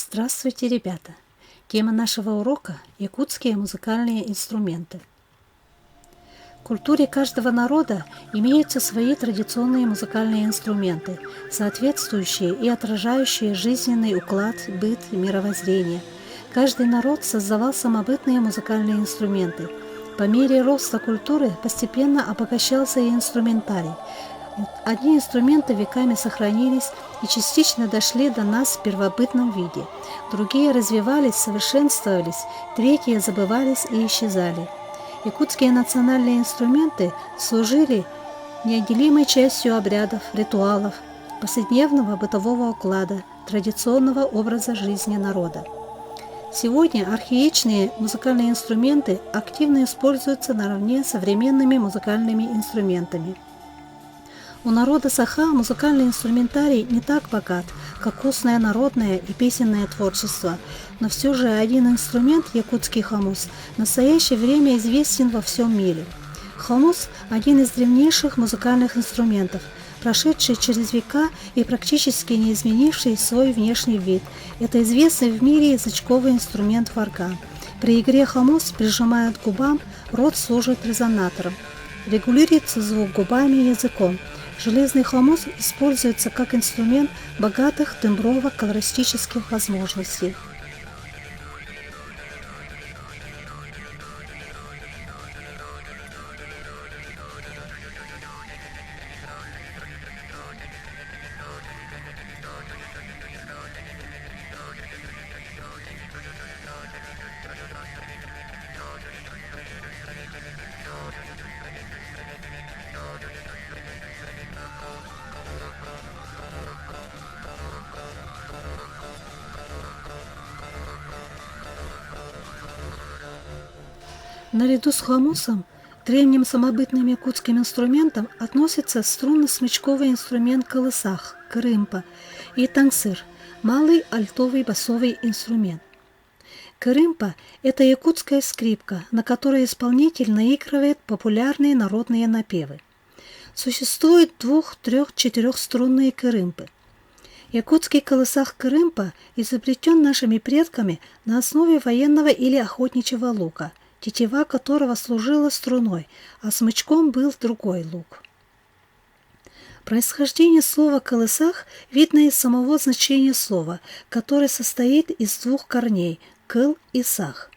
Здравствуйте, ребята! Тема нашего урока – якутские музыкальные инструменты. В культуре каждого народа имеются свои традиционные музыкальные инструменты, соответствующие и отражающие жизненный уклад, быт и мировоззрение. Каждый народ создавал самобытные музыкальные инструменты. По мере роста культуры постепенно обогащался и инструментарий. Одни инструменты веками сохранились и частично дошли до нас в первобытном виде. Другие развивались, совершенствовались, третьи забывались и исчезали. Якутские национальные инструменты служили неотделимой частью обрядов, ритуалов, повседневного бытового уклада, традиционного образа жизни народа. Сегодня архаичные музыкальные инструменты активно используются наравне с современными музыкальными инструментами. У народа Саха музыкальный инструментарий не так богат, как устное народное и песенное творчество, но все же один инструмент, якутский хомус, в настоящее время известен во всем мире. Хомус – один из древнейших музыкальных инструментов, прошедший через века и практически не изменивший свой внешний вид. Это известный в мире язычковый инструмент варган. При игре хомус прижимают к губам, рот служит резонатором. Регулируется звук губами и языком. Железный хомус используется как инструмент богатых темброво-колористических возможностей. Наряду с хомусом к древним самобытным якутским инструментам относится струнно-смычковый инструмент колысах, кырымпа, и тангсыр, малый альтовый басовый инструмент. Кырымпа – это якутская скрипка, на которой исполнитель наигрывает популярные народные напевы. Существует двух-, трех-, четырехструнные кырымпы. Якутский колысах кырымпа изобретен нашими предками на основе военного или охотничьего лука, тетива которого служила струной, а смычком был другой лук. Происхождение слова «колысах» видно из самого значения слова, которое состоит из двух корней – «кыл» и «сах».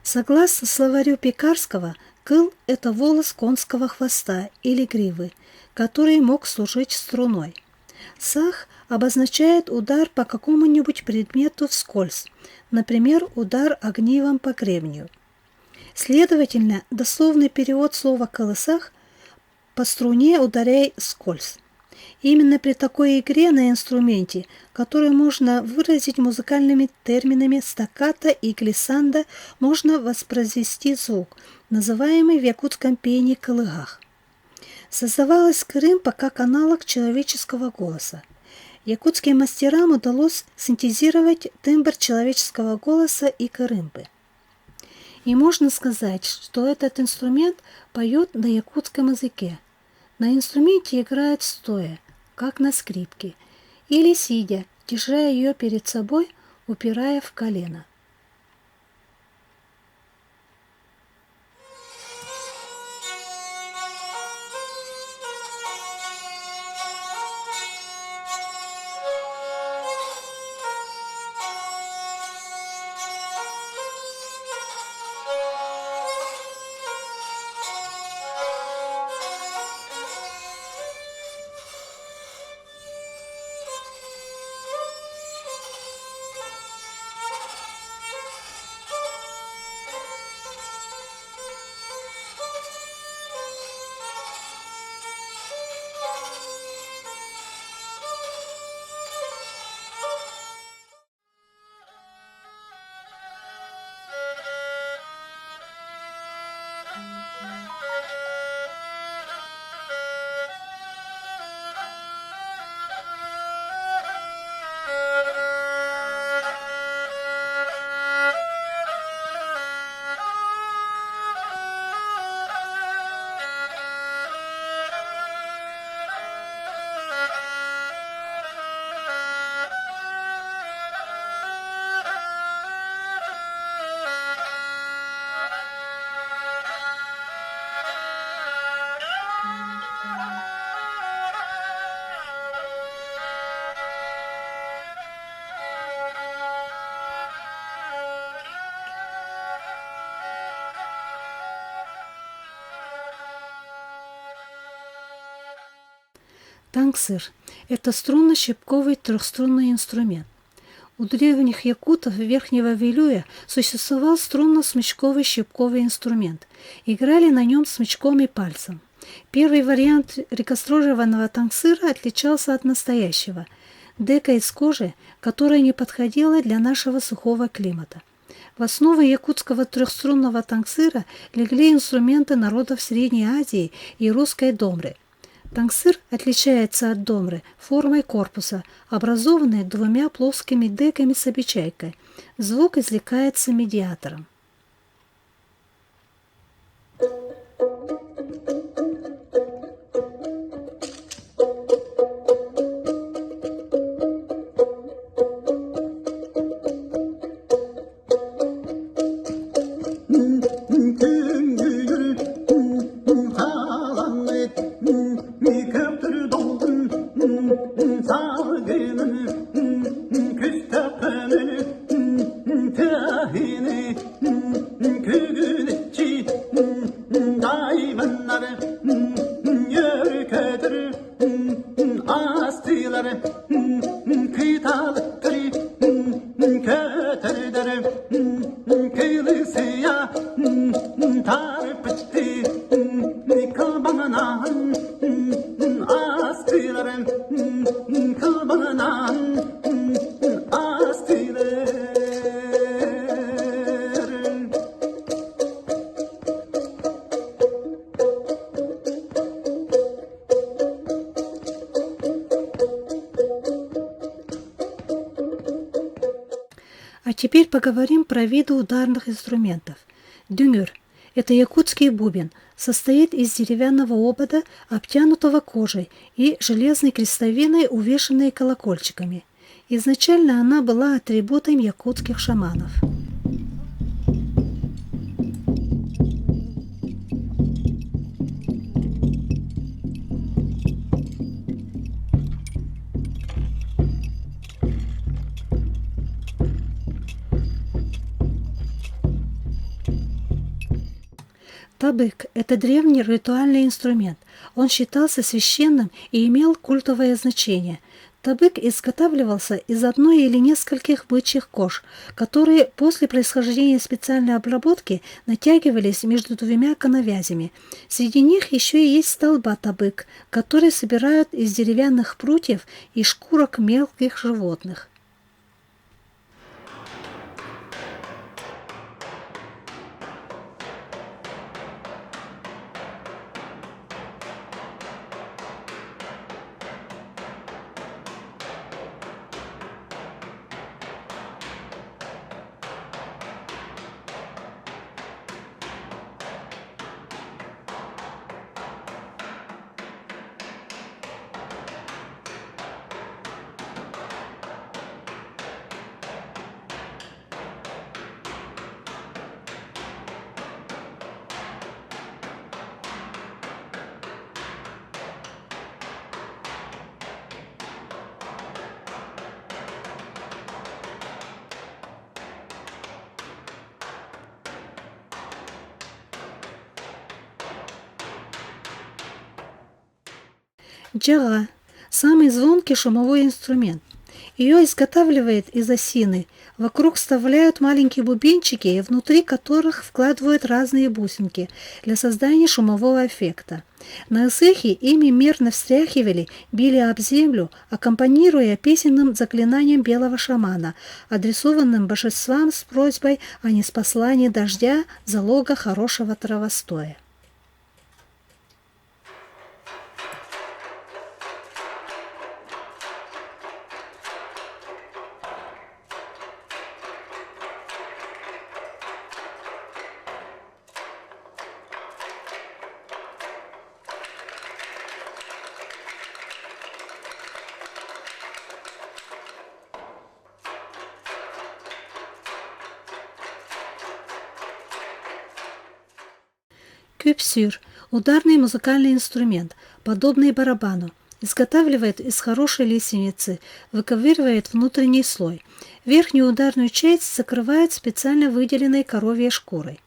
Согласно словарю Пекарского, кыл – это волос конского хвоста или гривы, который мог служить струной. Сах обозначает удар по какому-нибудь предмету вскользь, например, удар огнивом по гребню. Следовательно, дословный перевод слова «колысах» – по струне ударяй скользь. Именно при такой игре на инструменте, который можно выразить музыкальными терминами стаккато и глиссандо, можно воспроизвести звук, называемый в якутском пении колыгах. Создавалась кырымпа как аналог человеческого голоса. Якутским мастерам удалось синтезировать тембр человеческого голоса и кырымпы. И можно сказать, что этот инструмент поет на якутском языке. На инструменте играет стоя, как на скрипке, или сидя, держа ее перед собой, упирая в колено. Тангсыр – это струнно-щипковый трехструнный инструмент. У древних якутов Верхнего Вилюя существовал струнно-смычковый щипковый инструмент. Играли на нем смычком и пальцем. Первый вариант реконструированного тангсыра отличался от настоящего – декой из кожи, которая не подходила для нашего сухого климата. В основу якутского трехструнного тангсыра легли инструменты народов Средней Азии и русской домры. Тангсыр отличается от домры формой корпуса, образованной двумя плоскими деками с обечайкой. Звук извлекается медиатором. А теперь поговорим про виды ударных инструментов. Дюнгер – это якутский бубен, состоит из деревянного обода, обтянутого кожей, и железной крестовиной, увешанной колокольчиками. Изначально она была атрибутом якутских шаманов. Табык – это древний ритуальный инструмент. Он считался священным и имел культовое значение. Табык изготавливался из одной или нескольких бычьих кож, которые после происхождения специальной обработки натягивались между двумя коновязями. Среди них еще и есть столба табык, которые собирают из деревянных прутьев и шкурок мелких животных. Джага – самый звонкий шумовой инструмент. Ее изготавливают из осины. Вокруг вставляют маленькие бубенчики, внутри которых вкладывают разные бусинки для создания шумового эффекта. На исыхе ими мерно встряхивали, били об землю, аккомпанируя песенным заклинанием белого шамана, адресованным божествам с просьбой о ниспослании дождя, залога хорошего травостоя. Кюпсюр – ударный музыкальный инструмент, подобный барабану. Изготавливает из хорошей лиственницы, выковыривает внутренний слой. Верхнюю ударную часть закрывает специально выделенной коровьей шкурой.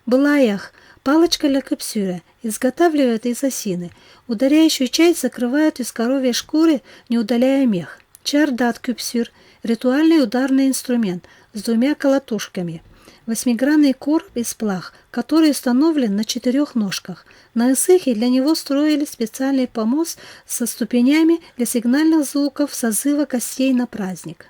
Былаях Палочка ля капсюля изготавливают из осины. Ударяющую часть закрывают из коровьей шкуры, не удаляя мех. Чардат кюпсюр – ритуальный ударный инструмент с двумя колотушками. Восьмигранный короб из плах, который установлен на 4 ножках. На Исыхе для него строили специальный помост со ступенями для сигнальных звуков созыва гостей на праздник.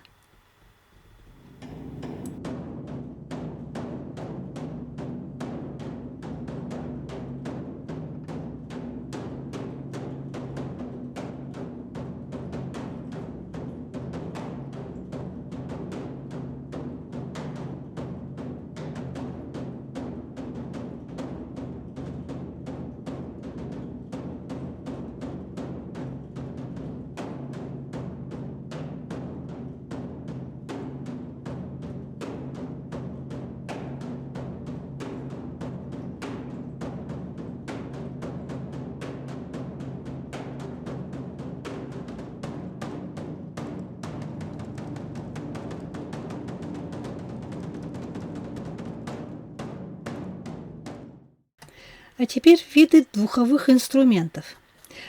А теперь виды духовых инструментов.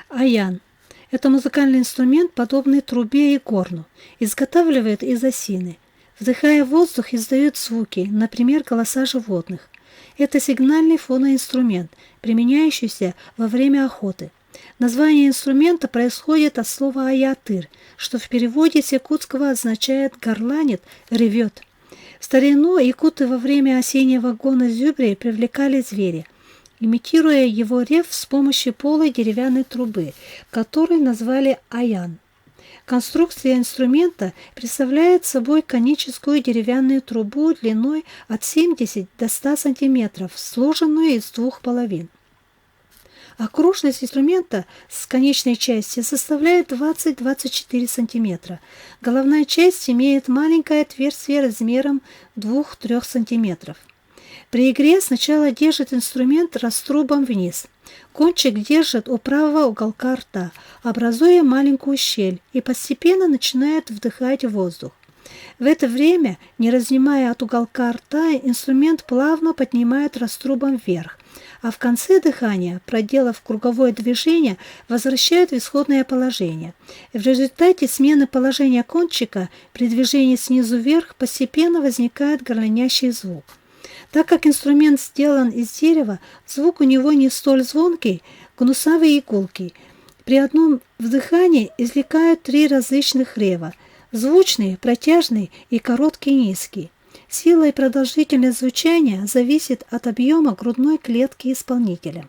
Аян – это музыкальный инструмент, подобный трубе и горну. Изготавливают из осины. Вдыхая воздух, издает звуки, например, голоса животных. Это сигнальный фоноинструмент, применяющийся во время охоты. Название инструмента происходит от слова «аятыр», что в переводе с якутского означает «горланит», «ревет». В старину якуты во время осеннего гона зюбрей привлекали зверя, имитируя его рев с помощью полой деревянной трубы, которую назвали аян. Конструкция инструмента представляет собой коническую деревянную трубу длиной от 70 до 100 см, сложенную из 2 половин. Окружность инструмента с конечной части составляет 20-24 см. Головная часть имеет маленькое отверстие размером 2-3 см. При игре сначала держит инструмент раструбом вниз. Кончик держит у правого уголка рта, образуя маленькую щель, и постепенно начинает вдыхать воздух. В это время, не разнимая от уголка рта, инструмент плавно поднимает раструбом вверх, а в конце дыхания, проделав круговое движение, возвращает в исходное положение. В результате смены положения кончика при движении снизу вверх постепенно возникает горланящий звук. Так как инструмент сделан из дерева, звук у него не столь звонкий, гнусавый и гулкий. При одном вдыхании извлекают 3 различных рева – звучный, протяжный и короткий низкий. Сила и продолжительность звучания зависит от объема грудной клетки исполнителя.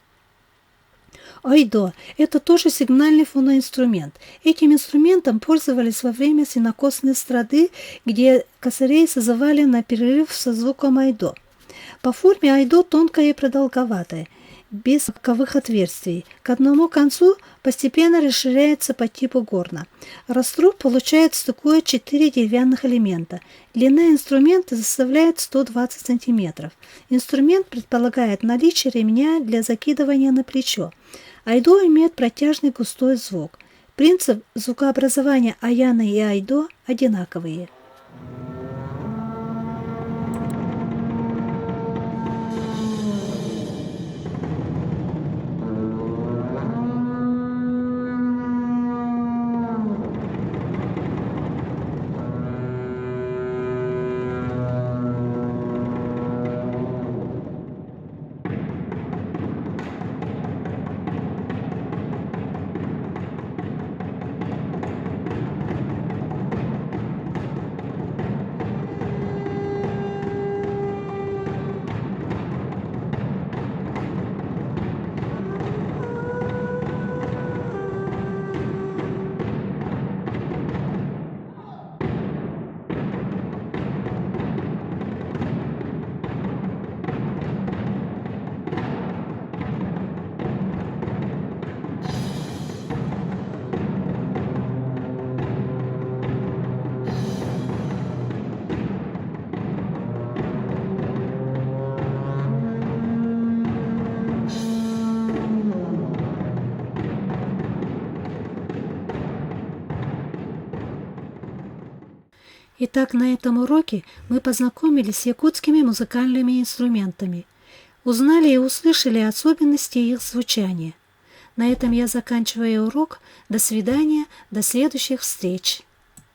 Айдо – это тоже сигнальный фоноинструмент. Этим инструментом пользовались во время сенокосной страды, где косарей созывали на перерыв со звуком айдо. По форме айдо тонкое и продолговатое, без боковых отверстий. К одному концу постепенно расширяется по типу горна. Раструб получает стыкуя 4 деревянных элемента. Длина инструмента составляет 120 см. Инструмент предполагает наличие ремня для закидывания на плечо. Айдо имеет протяжный густой звук. Принцип звукообразования аяна и айдо одинаковые. Итак, на этом уроке мы познакомились с якутскими музыкальными инструментами. узнали и услышали особенности их звучания. На этом я заканчиваю урок. До свидания, до следующих встреч.